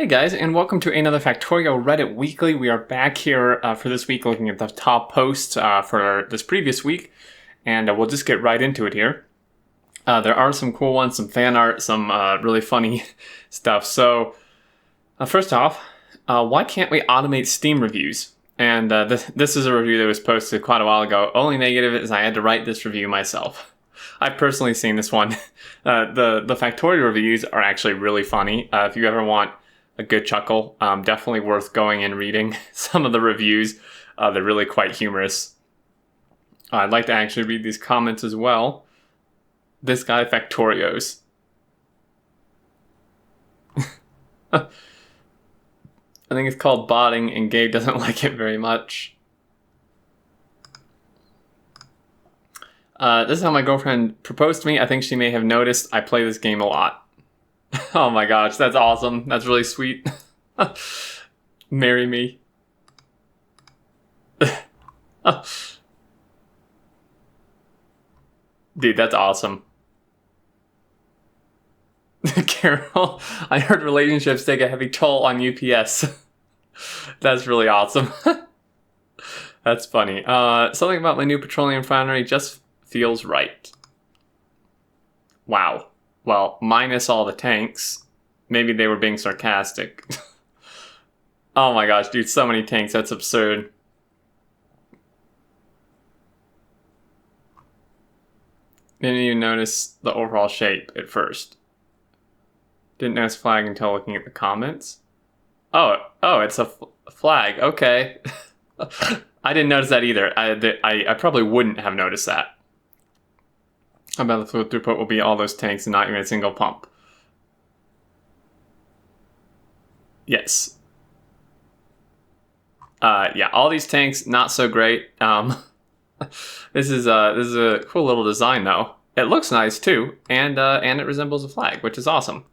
Hey guys, and welcome to another Factorio Reddit Weekly. We are back here for this week looking at the top posts for this previous week, and we'll just get right into it here. There are some cool ones, some fan art, some really funny stuff. So, first off, why can't we automate Steam reviews? And this is a review that was posted quite a while ago. Only negative is I had to write this review myself. I've personally seen this one. The Factorio reviews are actually really funny. If you ever want a good chuckle, definitely worth going and reading some of the reviews. They're really quite humorous. I'd like to actually read these comments as well. This guy Factorios. I think it's called botting, and Gabe doesn't like it very much. This is how my girlfriend proposed to me. I think she may have noticed I play this game a lot. Oh my gosh, that's awesome. That's really sweet. Marry me. Dude, that's awesome. Carol, I heard relationships take a heavy toll on UPS. That's really awesome. That's funny. Something about my new petroleum refinery just feels right. Wow. Well, minus all the tanks. Maybe they were being sarcastic. Oh my gosh, dude, so many tanks. That's absurd. Didn't even notice the overall shape at first. Didn't notice flag until looking at the comments. Oh, it's a flag. Okay. I didn't notice that either. I probably wouldn't have noticed that. I bet the fluid throughput will be all those tanks and not even a single pump. Yes. Yeah, all these tanks, not so great. This is a cool little design though. It looks nice too, and it resembles a flag, which is awesome.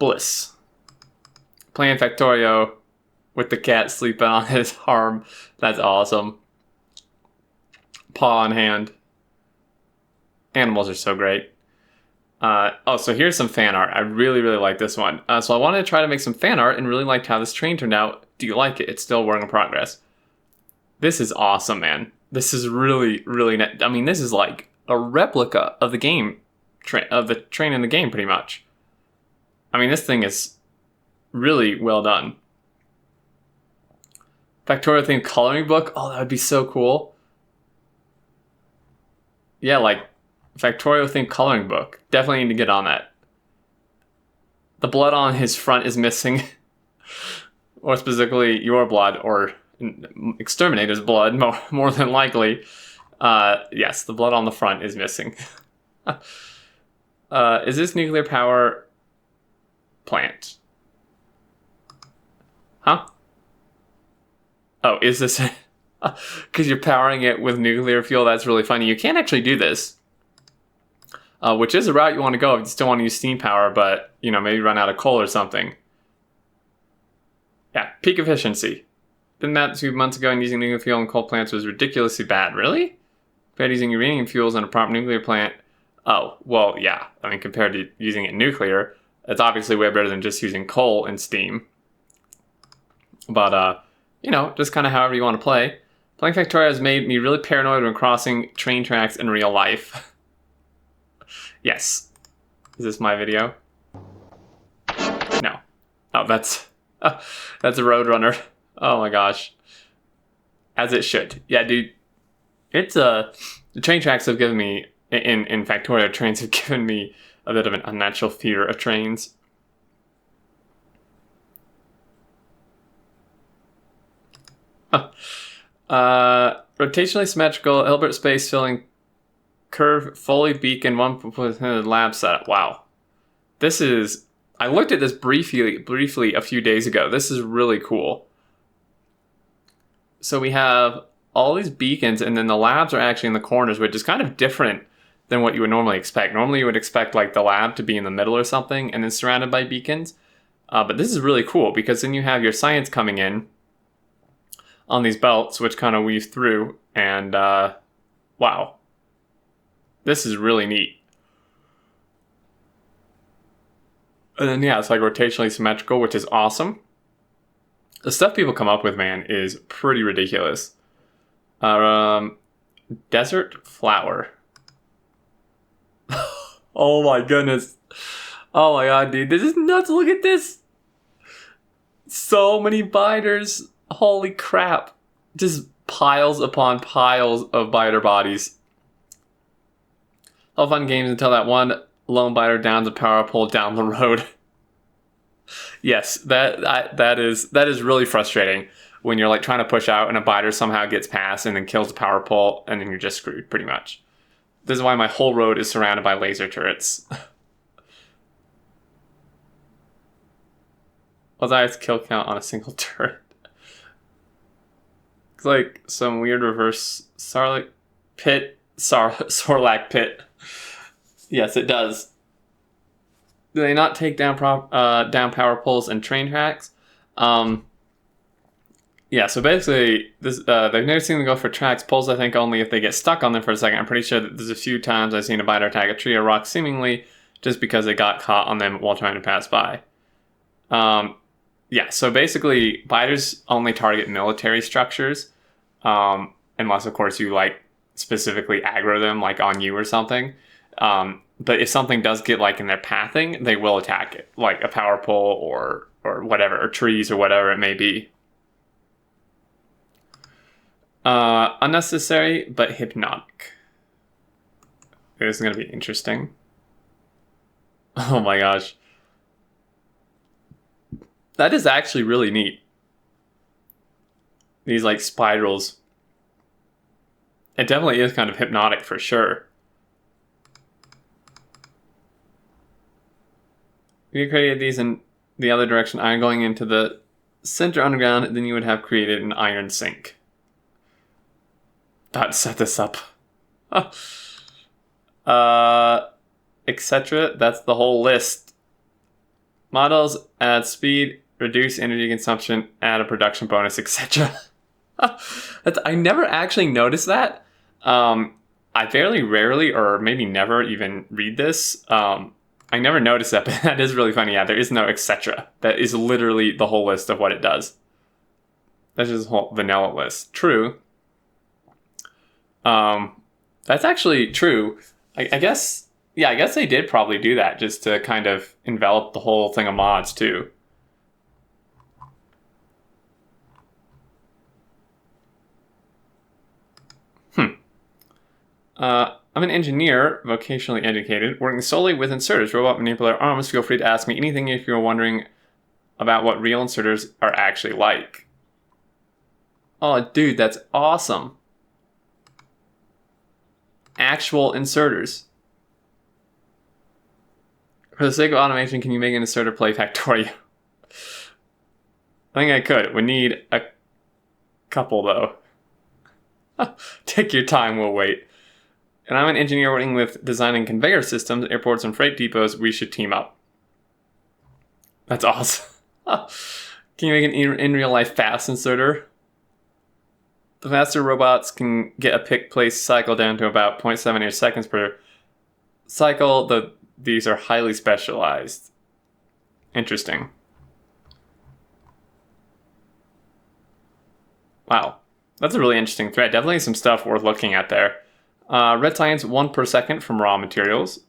Bliss. Playing Factorio with the cat sleeping on his arm. That's awesome. Paw on hand. Animals are so great. So here's some fan art. I really, really like this one. So I wanted to try to make some fan art and really liked how this train turned out. Do you like it? It's still a work in progress. This is awesome, man. This is really, really neat. I mean, this is like a replica of the game, of the train in the game, pretty much. I mean, this thing is really well done. Factorio themed coloring book. Oh, that would be so cool. Yeah, like Factorio themed coloring book. Definitely need to get on that. The blood on his front is missing. Or specifically your blood, or Xterminator's blood, more than likely. Yes, the blood on the front is missing. Is this nuclear power plant? Huh? Oh, is this... Because you're powering it with nuclear fuel? That's really funny. You can't actually do this. Which is a route you want to go if you still want to use steam power, but, you know, maybe run out of coal or something. Yeah, peak efficiency. Didn't that 2 months ago, and using nuclear fuel in coal plants was ridiculously bad. Really? Compared to using uranium fuels in a proper nuclear plant? Oh, well, yeah. I mean, compared to using it in nuclear, it's obviously way better than just using coal and steam. But, you know, just kind of however you want to play. Playing Factorio has made me really paranoid when crossing train tracks in real life. Yes. Is this my video? No. Oh, that's a Roadrunner. Oh my gosh. As it should. Yeah, dude. It's the train tracks have given me, in Factorio, trains have given me a bit of an unnatural fear of trains. Rotationally symmetrical, Hilbert space filling curve, Foley beacon, 1% lab setup. Wow. This is... I looked at this briefly a few days ago. This is really cool. So we have all these beacons, and then the labs are actually in the corners, which is kind of different than what you would normally expect. Normally you would expect like the lab to be in the middle or something, and then surrounded by beacons. But this is really cool, because then you have your science coming in on these belts, which kind of weave through, and wow. This is really neat. And then, yeah, it's like rotationally symmetrical, which is awesome. The stuff people come up with, man, is pretty ridiculous. Desert flower. Oh my goodness. Oh my god, dude. This is nuts. Look at this. So many biters. Holy crap. Just piles upon piles of biter bodies. All fun games until that one lone biter downs a power pole down the road. Yes, that is really frustrating when you're like trying to push out and a biter somehow gets past and then kills the power pole and then you're just screwed pretty much. This is why my whole road is surrounded by laser turrets. What's the highest kill count on a single turret? It's like some weird reverse Sarlacc pit. Sarlacc pit. Yes, it does. Do they not take down down power poles and train tracks? Yeah, so basically, this they've never seen them go for tracks. Poles, I think, only if they get stuck on them for a second. I'm pretty sure that there's a few times I've seen a biter attack a tree or rock seemingly just because they got caught on them while trying to pass by. Yeah, so basically, biters only target military structures, unless, of course, you, like, specifically aggro them, like, on you or something. But if something does get, like, in their pathing, they will attack it, like a power pole or whatever, or trees or whatever it may be. Unnecessary, but hypnotic. This is going to be interesting. Oh my gosh. That is actually really neat. These, like, spirals. It definitely is kind of hypnotic for sure. If you created these in the other direction, iron going into the center underground, then you would have created an iron sink. That set this up. Etc. That's the whole list. Models, add speed, reduce energy consumption, add a production bonus, etc. I never actually noticed that. I very rarely, or maybe never even read this. I never noticed that, but that is really funny. Yeah, there is no etc. That is literally the whole list of what it does. That's just a whole vanilla list. True. That's actually true. I guess, yeah, I guess they did probably do that just to kind of envelop the whole thing of mods too. I'm an engineer, vocationally educated, working solely with inserters, robot manipulator arms. Feel free to ask me anything if you're wondering about what real inserters are actually like. Oh, dude, that's awesome. Actual inserters. For the sake of automation, can you make an inserter play Factorio? I think I could. It would need a couple, though. Take your time, we'll wait. And I'm an engineer working with designing conveyor systems, airports, and freight depots. We should team up. That's awesome. Can you make an in real life fast inserter? The faster robots can get a pick place cycle down to about 0.78 seconds per cycle. These are highly specialized. Interesting. Wow. That's a really interesting thread. Definitely some stuff worth looking at there. Red science 1 per second from raw materials.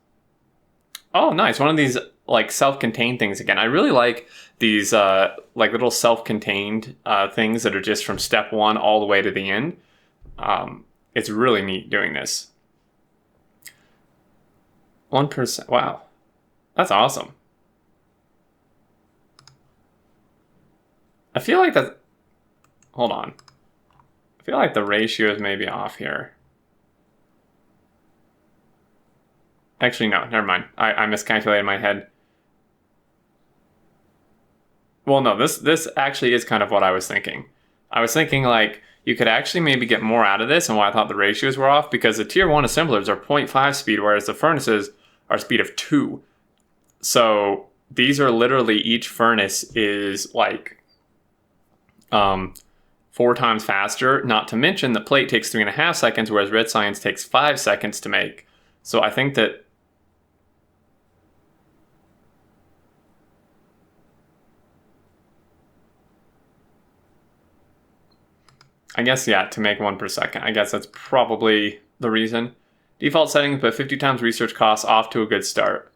Oh, nice. One of these like self-contained things again. I really like these like little self-contained things that are just from step 1 all the way to the end. It's really neat doing this. 1%. Wow. That's awesome. I feel like that. Hold on. I feel like the ratio is maybe off here. Actually, no, never mind. I miscalculated in my head. Well, no, this actually is kind of what I was thinking. I was thinking, like, you could actually maybe get more out of this, and why I thought the ratios were off, because the tier 1 assemblers are 0.5 speed, whereas the furnaces are speed of 2. So these are literally, each furnace is, like, 4 times faster, not to mention the plate takes 3.5 seconds, whereas red science takes 5 seconds to make. So I think that I guess, yeah, to make 1 per second. I guess that's probably the reason. Default settings, put 50 times research costs, off to a good start.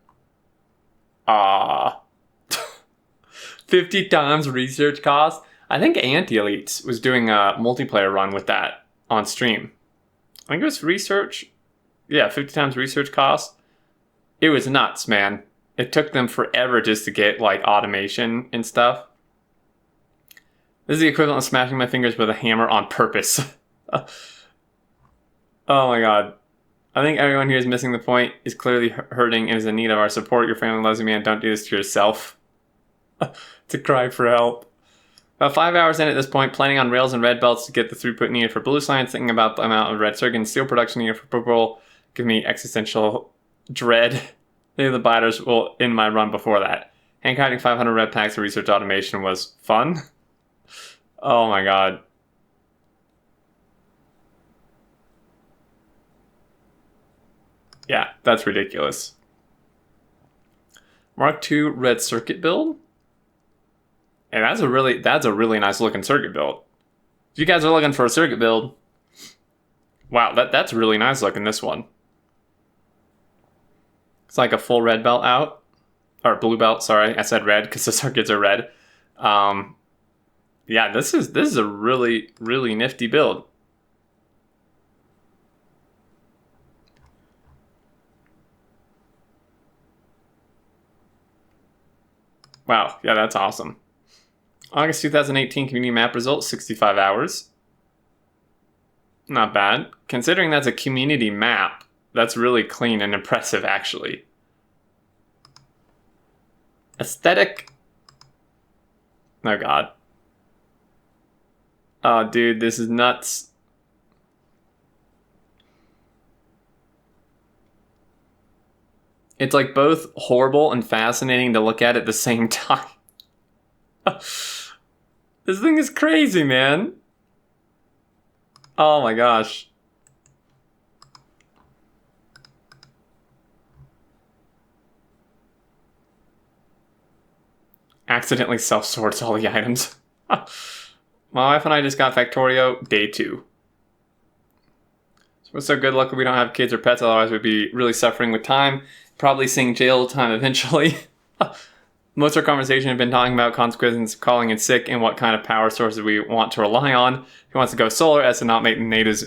50 times research costs? I think Anti-Elites was doing a multiplayer run with that on stream. I think it was research. Yeah, 50 times research costs. It was nuts, man. It took them forever just to get, like, automation and stuff. This is the equivalent of smashing my fingers with a hammer on purpose. Oh my god. I think everyone here is missing the point, is clearly hurting, and is in need of our support. Your family loves you, man. Don't do this to yourself. To cry for help. About 5 hours in at this point, planning on rails and red belts to get the throughput needed for blue science, thinking about the amount of red circuit and steel production needed for purple, give me existential dread. Maybe the biters will end my run before that. Handcrafting 500 red packs of research automation was fun. Oh my god. Yeah, that's ridiculous. Mark II red circuit build? And that's a really nice looking circuit build. If you guys are looking for a circuit build, wow, that's really nice looking, this one. It's like a full red belt out. Or blue belt, sorry. I said red because the circuits are red. Yeah, this is a really, really nifty build. Wow, yeah, that's awesome. August 2018 community map results, 65 hours. Not bad. Considering that's a community map, that's really clean and impressive, actually. Aesthetic. Oh god. Oh dude, this is nuts. It's like both horrible and fascinating to look at the same time. This thing is crazy, man. Oh my gosh. Accidentally self-sorts all the items. My wife and I just got Factorio day 2. So we're so good luck we don't have kids or pets, otherwise we'd be really suffering with time. Probably seeing jail time eventually. Most of our conversation have been talking about consequences of calling in sick and what kind of power sources we want to rely on. He wants to go solar as to not make the natives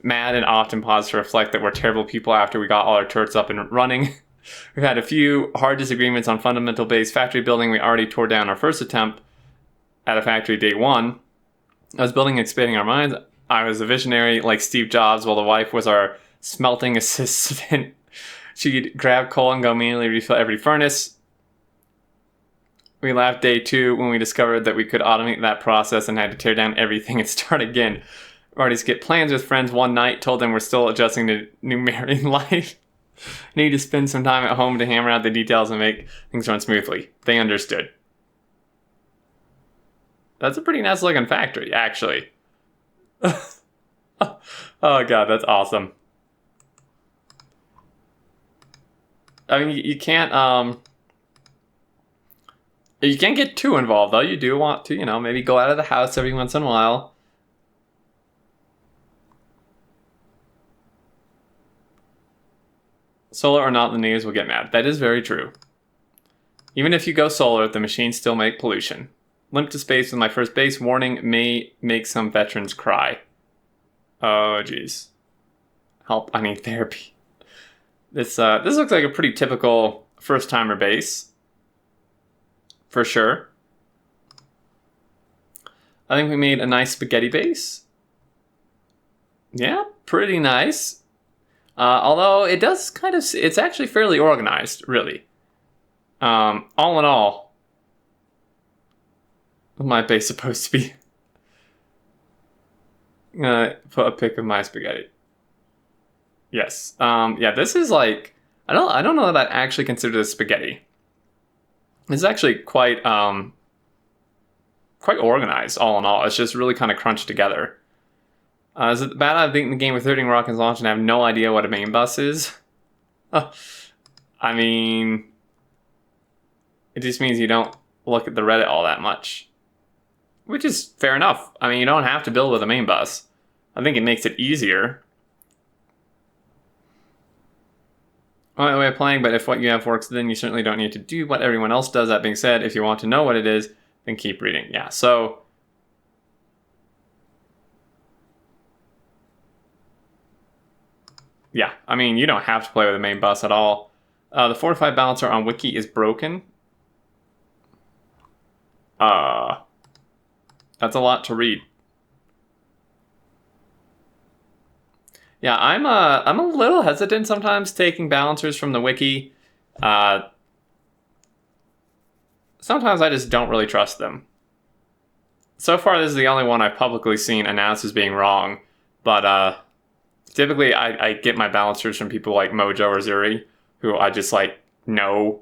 mad, and often pause to reflect that we're terrible people after we got all our turrets up and running. We've had a few hard disagreements on fundamental base factory building. We already tore down our first attempt at a factory day 1. I was building and expanding our minds. I was a visionary like Steve Jobs, while the wife was our smelting assistant. She'd grab coal and go manually refill every furnace. We laughed day 2 when we discovered that we could automate that process and had to tear down everything and start again. We've already skipped plans with friends one night, told them we're still adjusting to new married life. Need to spend some time at home to hammer out the details and make things run smoothly. They understood. That's a pretty nice looking factory, actually. Oh god, that's awesome. I mean, you can't get too involved, though. You do want to, maybe go out of the house every once in a while. Solar or not, the natives will get mad. That is very true. Even if you go solar, the machines still make pollution. Limp to space with my first base. Warning may make some veterans cry. Oh, jeez. Help, I need therapy. This looks like a pretty typical first-timer base. For sure. I think we made a nice spaghetti base. Yeah, pretty nice. Although it does it's actually fairly organized, really. All in all, what's my base supposed to be? I'm gonna put a pic of my spaghetti. Yes. Yeah, this is like, I don't know that I actually consider this spaghetti. It's actually quite organized, all in all. It's just really kind of crunched together. Is it bad I think the game with 13 rockets launched and I have no idea what a main bus is? I mean, it just means you don't look at the Reddit all that much. which is fair enough. I mean, you don't have to build with a main bus. I think it makes it easier. Only way of playing, but if what you have works, then you certainly don't need to do what everyone else does. That being said, if you want to know what it is, then keep reading. Yeah, so yeah, I mean, you don't have to play with a main bus at all. The fortified balancer on Wiki is broken. That's a lot to read. Yeah, I'm a little hesitant sometimes taking balancers from the wiki. Sometimes I just don't really trust them. So far, this is the only one I've publicly seen announced as being wrong. But typically, I get my balancers from people like Mojo or Zuri, who I just like know,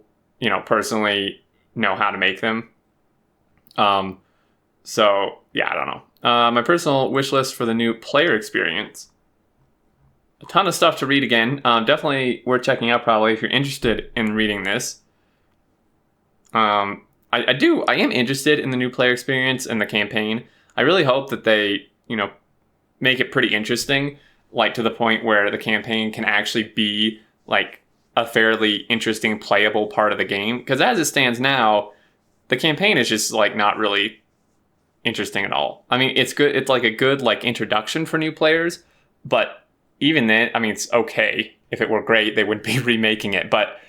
personally know how to make them. So yeah, I don't know. My personal wish list for the new player experience. A ton of stuff to read again. Definitely worth checking out probably if you're interested in reading this. I am interested in the new player experience and the campaign. I really hope that they, make it pretty interesting, like to the point where the campaign can actually be like a fairly interesting playable part of the game. Because as it stands now, the campaign is just like not really interesting at all. I mean, it's good. It's like a good like introduction for new players, but even then, I mean, it's okay. If it were great, they wouldn't be remaking it. But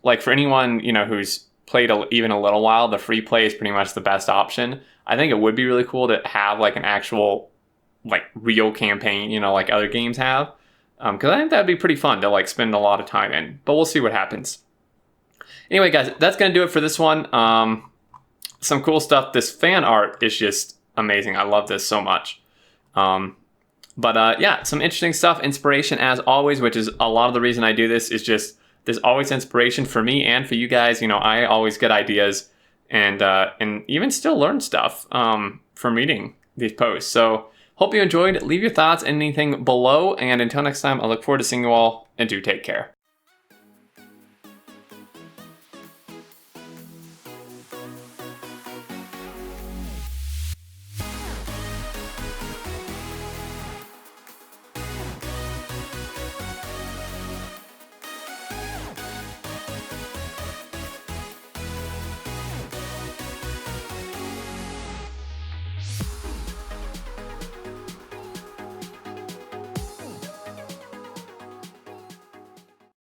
like for anyone, who's played even a little while, the free play is pretty much the best option. I think it would be really cool to have like an actual like real campaign, like other games have. Because I think that'd be pretty fun to like spend a lot of time in. But we'll see what happens. Anyway, guys, that's going to do it for this one. Some cool stuff. This fan art is just amazing. I love this so much. But yeah, some interesting stuff, inspiration as always, which is a lot of the reason I do this is just there's always inspiration for me and for you guys. I always get ideas and even still learn stuff from reading these posts. So hope you enjoyed. Leave your thoughts and anything below. And until next time, I look forward to seeing you all and do take care.